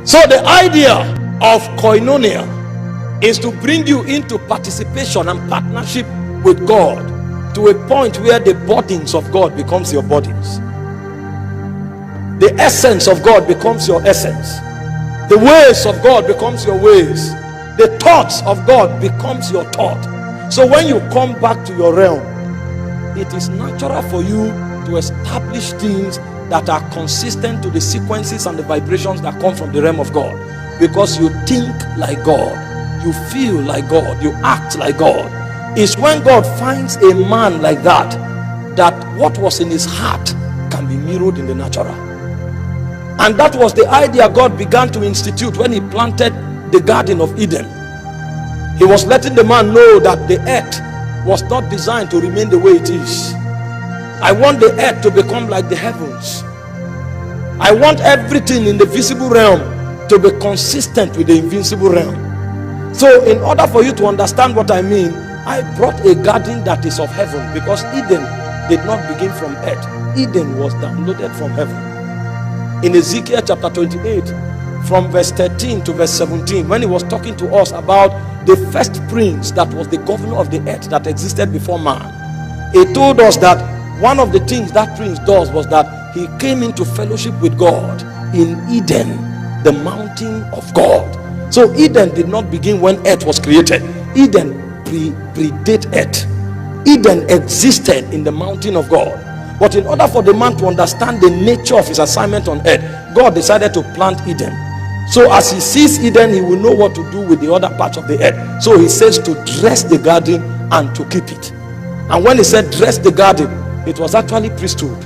So the idea of koinonia is to bring you into participation and partnership with God to a point where the burdens of God becomes your burdens, the essence of God becomes your essence, the ways of God becomes your ways, the thoughts of God becomes your thought. So when you come back to your realm, it is natural for you to establish things that are consistent to the sequences and the vibrations that come from the realm of God, because you think like God, you feel like God, you act like God. It's when God finds a man like that, that what was in his heart can be mirrored in the natural. And that was the idea God began to institute when he planted the Garden of Eden. He was letting the man know that the earth was not designed to remain the way it is. I want the earth to become like the heavens. I want everything in the visible realm to be consistent with the invincible realm. So in order for you to understand what I mean, I brought a garden that is of heaven, because Eden did not begin from earth. Eden was downloaded from heaven. In Ezekiel chapter 28, from verse 13 to verse 17, when he was talking to us about the first prince that was the governor of the earth that existed before man, he told us that one of the things that prince does was that he came into fellowship with God in Eden, the mountain of God. So Eden did not begin when earth was created. Eden predated earth. Eden existed in the mountain of God. But in order for the man to understand the nature of his assignment on earth, God decided to plant Eden. So as he sees Eden, he will know what to do with the other parts of the earth. So he says to dress the garden and to keep it. And when he said dress the garden, it was actually priesthood,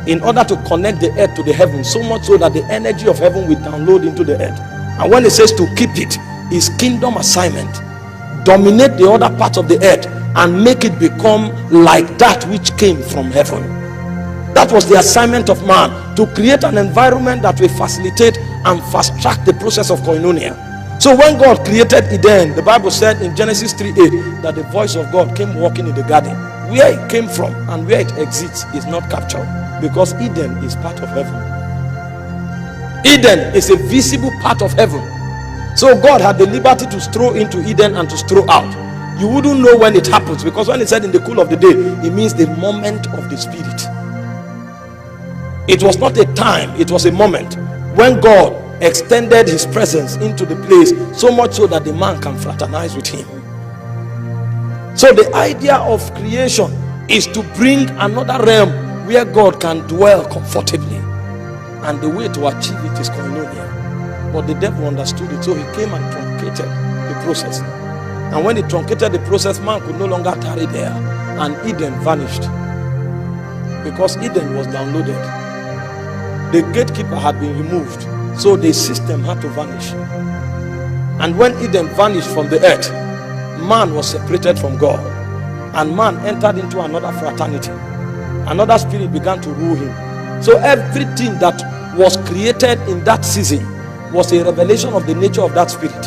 in order to connect the earth to the heavens, so much so that the energy of heaven will download into the earth. And when it says to keep it, is kingdom assignment. Dominate the other parts of the earth and make it become like that which came from heaven. That was the assignment of man, to create an environment that will facilitate and fast track the process of koinonia. So when God created Eden, the Bible said in Genesis 3:8 that the voice of God came walking in the garden. Where it came from and where it exists is not captured, because Eden is part of heaven. Eden is a visible part of heaven. So God had the liberty to stroll into Eden and to stroll out. You wouldn't know when it happens, because when it said in the cool of the day, it means the moment of the Spirit. It was not a time, it was a moment when God extended his presence into the place, so much so that the man can fraternize with him. So the idea of creation is to bring another realm where God can dwell comfortably, and the way to achieve it is koinonia. But the devil understood it, so he came and truncated the process. And when he truncated the process, man could no longer tarry there, and Eden vanished, because Eden was downloaded. The gatekeeper had been removed, so the system had to vanish. And when Eden vanished from the earth, man was separated from God, and man entered into another fraternity. Another spirit began to rule him. So everything that was created in that season was a revelation of the nature of that spirit.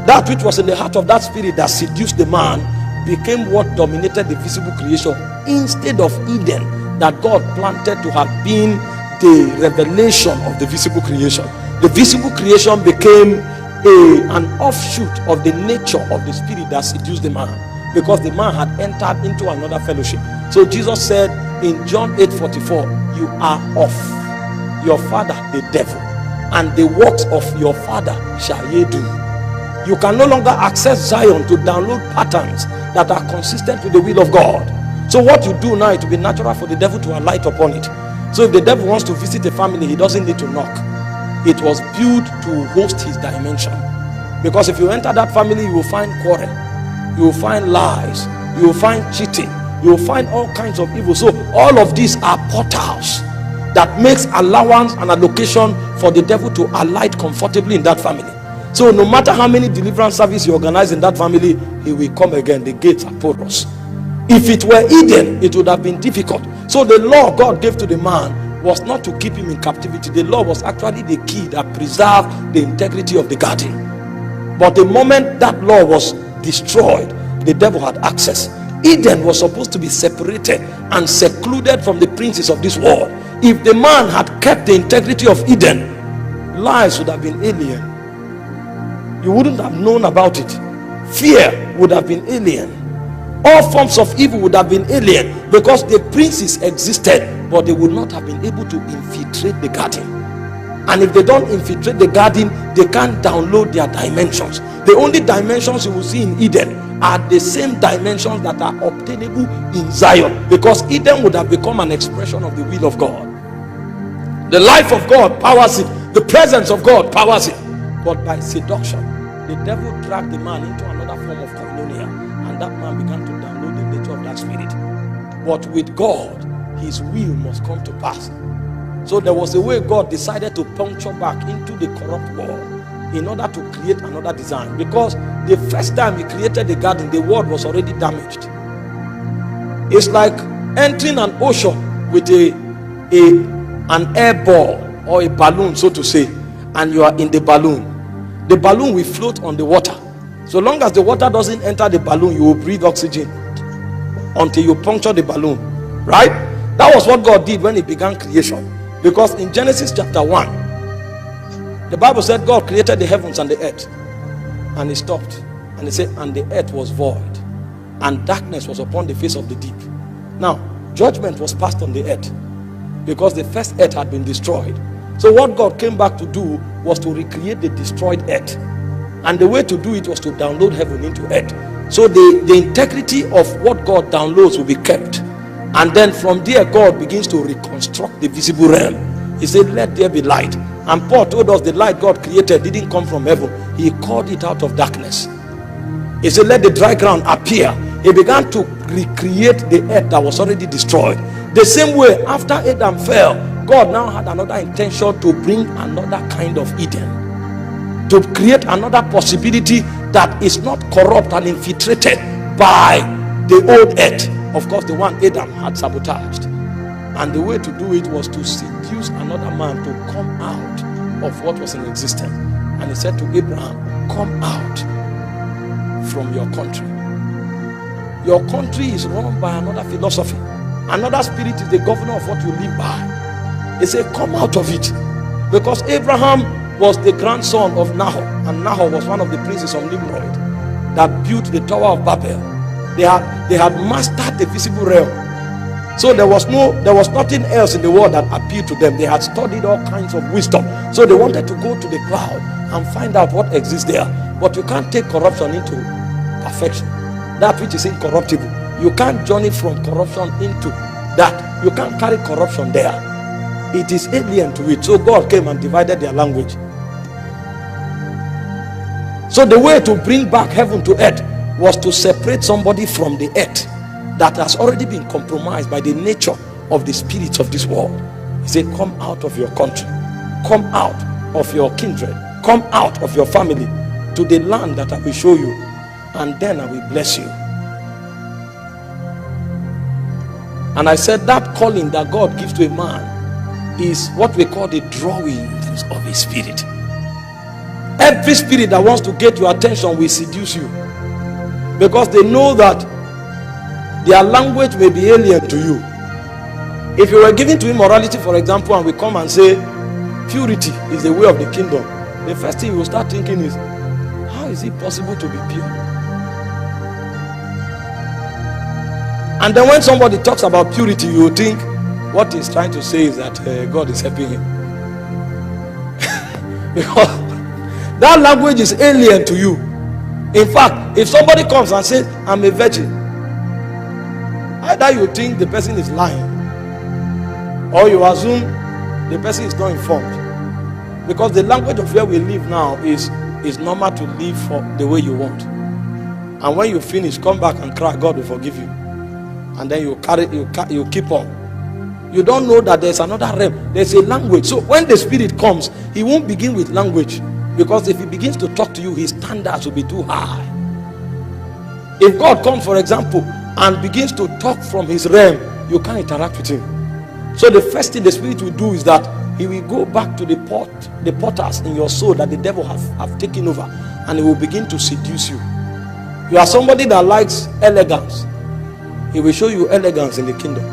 That which was in the heart of that spirit that seduced the man became what dominated the visible creation, instead of Eden that God planted to have been the revelation of the visible creation. The visible creation became an offshoot of the nature of the spirit that seduced the man, because the man had entered into another fellowship. So Jesus said in John 8:44, you are of your father the devil, and the works of your father shall ye do. You can no longer access Zion to download patterns that are consistent with the will of God. So what you do now, it will be natural for the devil to alight upon it. So if the devil wants to visit a family, he doesn't need to knock. It was built to host his dimension. Because if you enter that family, you will find quarrel, you will find lies, you will find cheating, you will find all kinds of evil. So all of these are portals that makes allowance and allocation for the devil to alight comfortably in that family. So no matter how many deliverance service you organize in that family, he will come again. The gates are porous. If it were Eden, it would have been difficult. So the law God gave to the man was not to keep him in captivity. The law was actually the key that preserved the integrity of the garden. But the moment that law was destroyed, the devil had access. Eden was supposed to be separated and secluded from the princes of this world. If the man had kept the integrity of Eden, Lies would have been alien. You wouldn't have known about it. Fear would have been alien. All forms of evil would have been alien, because the princes existed, but they would not have been able to infiltrate the garden. And if they don't infiltrate the garden, they can't download their dimensions. The only dimensions you will see in Eden are the same dimensions that are obtainable in Zion, because Eden would have become an expression of the will of God. The life of God powers it. The presence of God powers it. But by seduction, the devil dragged the man into another form of koinonia, and that man began to download the nature of that spirit. But with God, his will must come to pass. So there was a way God decided to puncture back into the corrupt world in order to create another design. Because the first time he created the garden, the world was already damaged. It's like entering an ocean with an air ball or a balloon, so to say, and you are in the balloon. The balloon will float on the water. So long as the water doesn't enter the balloon, you will breathe oxygen until you puncture the balloon, right? That was what God did when he began creation. Because in Genesis chapter 1, the Bible said God created the heavens and the earth, and he stopped, and he said, and the earth was void, and darkness was upon the face of the deep. Now judgment was passed on the earth, because the first earth had been destroyed. So what God came back to do was to recreate the destroyed earth, and the way to do it was to download heaven into earth. So the integrity of what God downloads will be kept, and then from there God begins to reconstruct the visible realm. He said, let there be light. And Paul told us the light God created didn't come from heaven. He called it out of darkness. He said, let the dry ground appear. He began to recreate the earth that was already destroyed. The same way, after Adam fell, God now had another intention to bring another kind of Eden, to create another possibility that is not corrupt and infiltrated by the old earth. Of course, the one Adam had sabotaged. And the way to do it was to seduce another man to come out of what was in existence. And he said to Abraham, come out from your country. Your country is run by another philosophy. Another spirit is the governor of what you live by. He said, come out of it. Because Abraham was the grandson of Nahor, and Nahor was one of the princes of Nimrod that built the Tower of Babel. They had mastered the visible realm. So there was nothing else in the world that appealed to them. They had studied all kinds of wisdom. So they wanted to go to the cloud and find out what exists there. But you can't take corruption into perfection. That which is incorruptible, you can't journey from corruption into that. You can't carry corruption there. It is alien to it. So God came and divided their language. So the way to bring back heaven to earth was to separate somebody from the earth that has already been compromised by the nature of the spirits of this world. He said, come out of your country, come out of your kindred, come out of your family to the land that I will show you, and then I will bless you. And I said that calling that God gives to a man is what we call the drawings of his spirit. Every spirit that wants to get your attention will seduce you, because they know that their language may be alien to you. If you were given to immorality, for example, and we come and say purity is the way of the kingdom, the first thing you will start thinking is, how is it possible to be pure? And then when somebody talks about purity, you will think what he's trying to say is that God is helping him. Because that language is alien to you. In fact, if somebody comes and says, I'm a virgin, either you think the person is lying, or you assume the person is not informed. Because the language of where we live now is normal to live for the way you want. And when you finish, come back and cry, God will forgive you. And then you keep on. You don't know that there's another realm. There's a language. So when the spirit comes, he won't begin with language. Because if he begins to talk to you, his standards will be too high. If God comes, for example, and begins to talk from his realm, you can't interact with him. So the first thing the spirit will do is that he will go back to the potters in your soul that the devil have taken over, and he will begin to seduce you. You are somebody that likes elegance, he will show you elegance in the kingdom.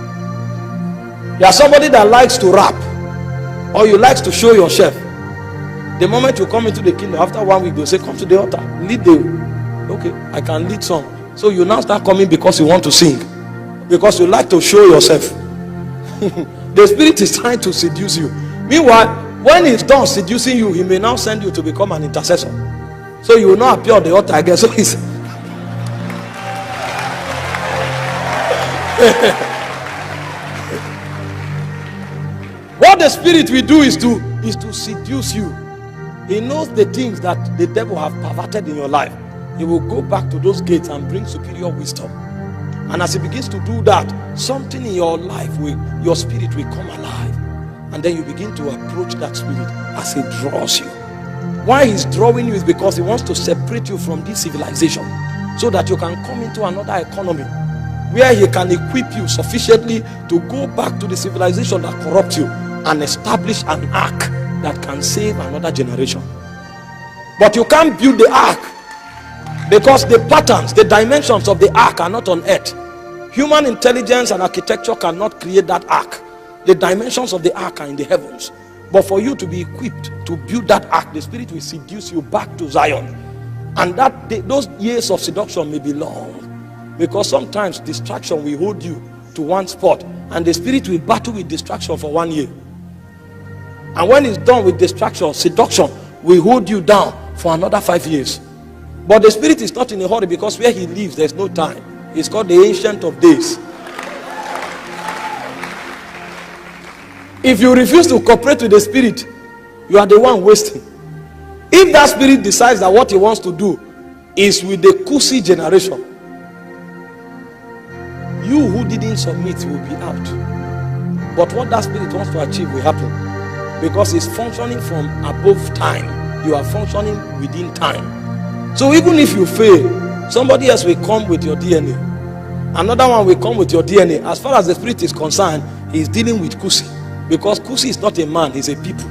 You are somebody that likes to rap, or you like to show yourself, The moment you come into the kingdom, after 1 week, they'll say, come to the altar, lead the, okay, I can lead some. So you now start coming because you want to sing, because you like to show yourself. The spirit is trying to seduce you. Meanwhile, when he's done seducing you, he may now send you to become an intercessor. So you will not appear on the altar again. So he's what the spirit will do is to seduce you. He knows the things that the devil have perverted in your life. He will go back to those gates and bring superior wisdom. And as he begins to do that, something in your life your spirit will come alive. And then you begin to approach that spirit as he draws you. Why he's drawing you is because he wants to separate you from this civilization, so that you can come into another economy where he can equip you sufficiently to go back to the civilization that corrupts you and establish an ark that can save another generation. But you can't build the ark because the patterns, the dimensions of the ark are not on earth. Human intelligence and architecture cannot create that ark. The dimensions of the ark are in the heavens. But for you to be equipped to build that ark, the spirit will seduce you back to Zion. And those years of seduction may be long, because sometimes distraction will hold you to one spot, and the spirit will battle with distraction for 1 year. And when it's done with distraction, seduction will hold you down for another 5 years. But the spirit is not in a hurry, because where he lives there's no time. It's called the Ancient of Days. If you refuse to cooperate with the spirit, you are the one wasting. If that spirit decides that what he wants to do is with the Kusi generation, you who didn't submit will be out. But what that spirit wants to achieve will happen, because it's functioning from above time. You are functioning within time. So even if you fail, somebody else will come with your DNA. Another one will come with your DNA. As far as the spirit is concerned, he is dealing with Kusi. Because Kusi is not a man, he's a people.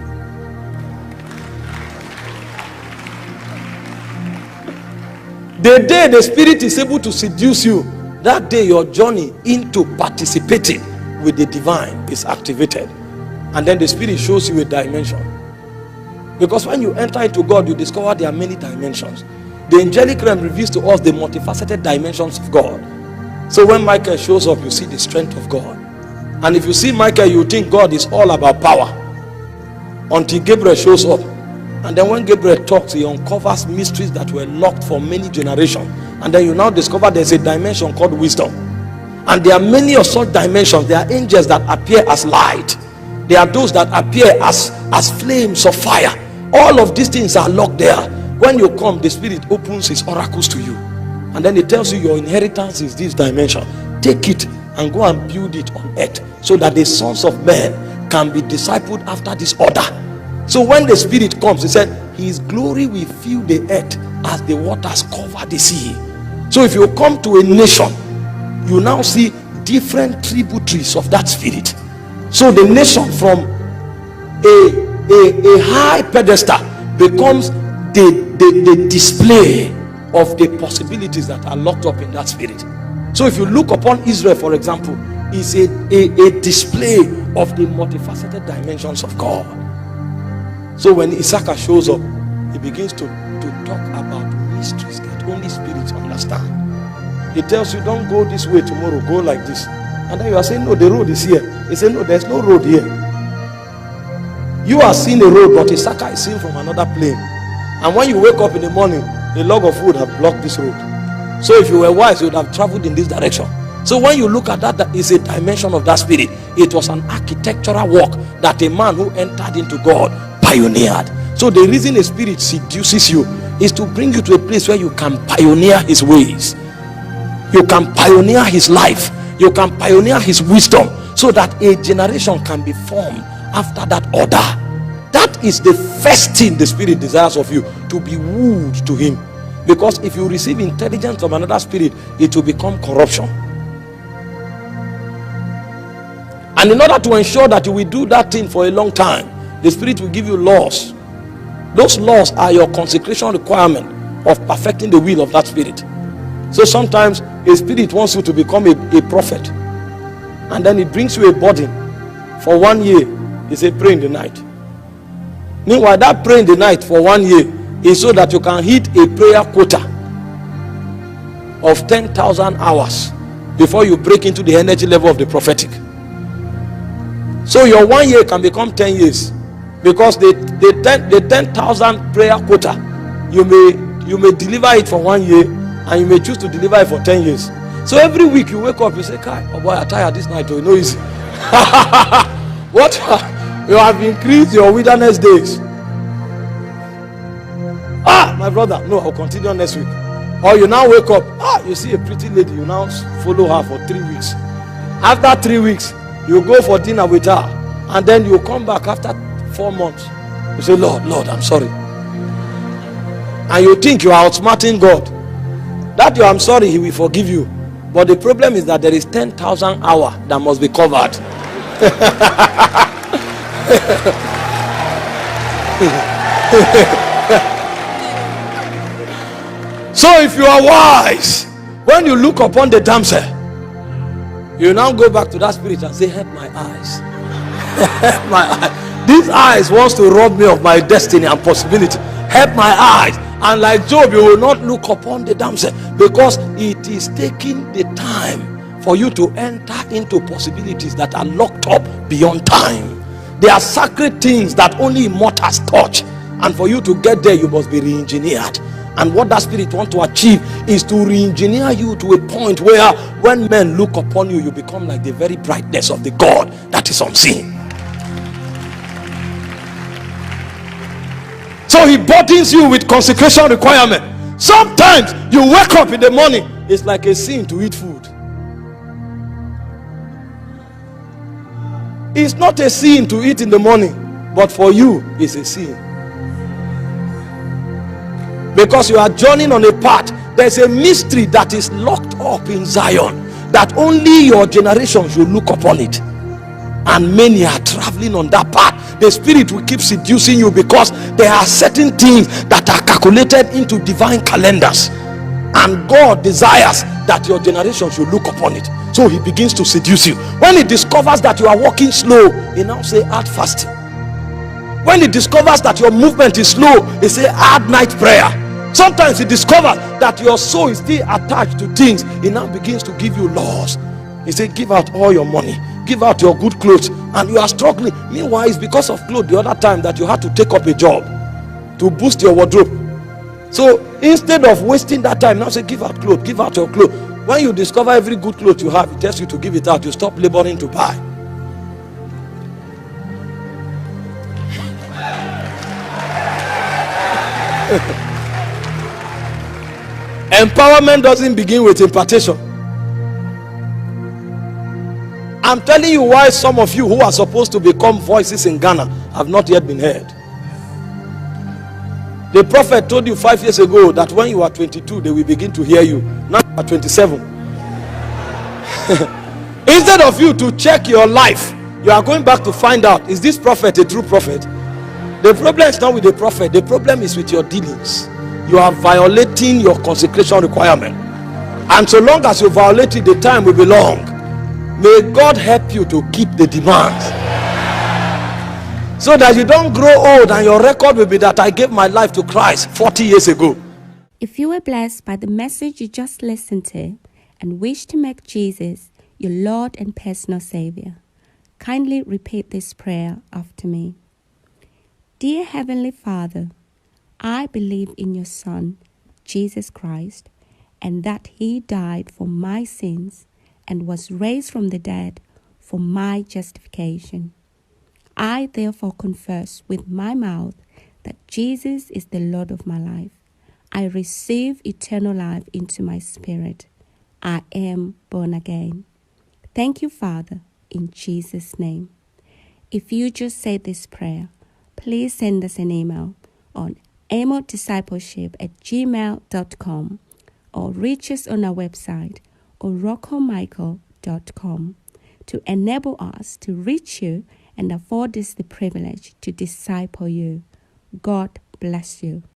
The day the spirit is able to seduce you, that day your journey into participating with the divine is activated. And then the spirit shows you a dimension. Because when you enter into God, you discover there are many dimensions. The angelic realm reveals to us the multifaceted dimensions of God. So when Michael shows up, you see the strength of God. And if you see Michael, you think God is all about power, until Gabriel shows up. And then when Gabriel talks, he uncovers mysteries that were locked for many generations. And then you now discover there's a dimension called wisdom. And there are many of such dimensions. There are angels that appear as light. There are those that appear as flames of fire. All of these things are locked there. When you come, the spirit opens his oracles to you. And then it tells you your inheritance is this dimension. Take it and go and build it on earth, so that the sons of men can be discipled after this order. So when the spirit comes, he said his glory will fill the earth as the waters cover the sea. So if you come to a nation, you now see different tributaries of that spirit. So the nation from a high pedestal becomes the display of the possibilities that are locked up in that spirit. So if you look upon Israel, for example, it's a display of the multifaceted dimensions of God. So when Issachar shows up, he begins to talk about mysteries that only spirits understand. He tells you, don't go this way tomorrow, go like this. And then you are saying, no, the road is here. He said, no, there's no road here. You are seeing a road, but Issachar is seen from another plane. And when you wake up in the morning, a log of wood have blocked this road. So if you were wise, you would have traveled in this direction. So when you look at that is a dimension of that spirit. It was an architectural work that a man who entered into God pioneered. So the reason a spirit seduces you is to bring you to a place where you can pioneer his ways. You can pioneer his life. You can pioneer his wisdom, so that a generation can be formed after that order. That is the first thing the spirit desires of you, to be wooed to him. Because if you receive intelligence from another spirit, it will become corruption. And in order to ensure that you will do that thing for a long time, the spirit will give you laws. Those laws are your consecration requirement of perfecting the will of that spirit. So sometimes a spirit wants you to become a prophet, and then it brings you a burden for 1 year. He said, pray in the night. Meanwhile, that prayer in the night for 1 year is so that you can hit a prayer quota of 10,000 hours before you break into the energy level of the prophetic. So your 1 year can become 10 years, because the 10,000 prayer quota, you may deliver it for 1 year, and you may choose to deliver it for 10 years. So every week you wake up, you say, "Kai, oh boy, I'm tired this night. Oh, no easy." What? You have increased your wilderness days. My brother, no, I'll continue next week. Or you now wake up, you see a pretty lady, you now follow her for 3 weeks. After 3 weeks, you go for dinner with her, and then you come back after 4 months. You say, Lord, I'm sorry. And you think you are outsmarting God. That you I'm sorry, he will forgive you. But the problem is that there is 10,000 hours that must be covered. So if you are wise, when you look upon the damsel, you now go back to that spirit and say, "Help my eyes." Help my eyes. These eyes wants to rob me of my destiny and possibility. Help my eyes. And like Job, you will not look upon the damsel, because it is taking the time for you to enter into possibilities that are locked up beyond time. They are sacred things that only immortals touch, and for you to get there, you must be re-engineered. And what that spirit wants to achieve is to re-engineer you to a point where when men look upon you, you become like the very brightness of the God that is unseen. So he burdens you with consecration requirement. Sometimes you wake up in the morning, it's like a sin to eat food. It's not a sin to eat in the morning, but for you it's a sin, because you are journeying on a path. There's a mystery that is locked up in Zion that only your generation should look upon it, and many are traveling on that path. The spirit will keep seducing you, because there are certain things that are calculated into divine calendars, and God desires that your generation should look upon it. So he begins to seduce you. When he discovers that you are walking slow, he now say, "Add fasting." When he discovers that your movement is slow, he say, "Add night prayer." Sometimes he discovers that your soul is still attached to things, he now begins to give you laws. He say, "Give out all your money, give out your good clothes," and you are struggling. Meanwhile, it's because of clothes the other time that you had to take up a job to boost your wardrobe. So instead of wasting that time, now say, "Give out clothes, give out your clothes." When you discover every good clothes you have, it tells you to give it out. You stop laboring to buy. Empowerment doesn't begin with impartation. I'm telling you why some of you who are supposed to become voices in Ghana have not yet been heard. The prophet told you 5 years ago that when you are 22, they will begin to hear you. Now you are 27. Instead of you to check your life, you are going back to find out, is this prophet a true prophet? The problem is not with the prophet. The problem is with your dealings. You are violating your consecration requirement, and so long as you violate it, the time will be long. May God help you to keep the demands, so that you don't grow old and your record will be that I gave my life to Christ 40 years ago. If you were blessed by the message you just listened to and wish to make Jesus your Lord and personal Savior, kindly repeat this prayer after me. Dear Heavenly Father, I believe in your Son, Jesus Christ, and that he died for my sins and was raised from the dead for my justification. I therefore confess with my mouth that Jesus is the Lord of my life. I receive eternal life into my spirit. I am born again. Thank you, Father, in Jesus' name. If you just said this prayer, please send us an email on amodiscipleship@gmail.com or reach us on our website orocomichael.com to enable us to reach you and afford us the privilege to disciple you. God bless you.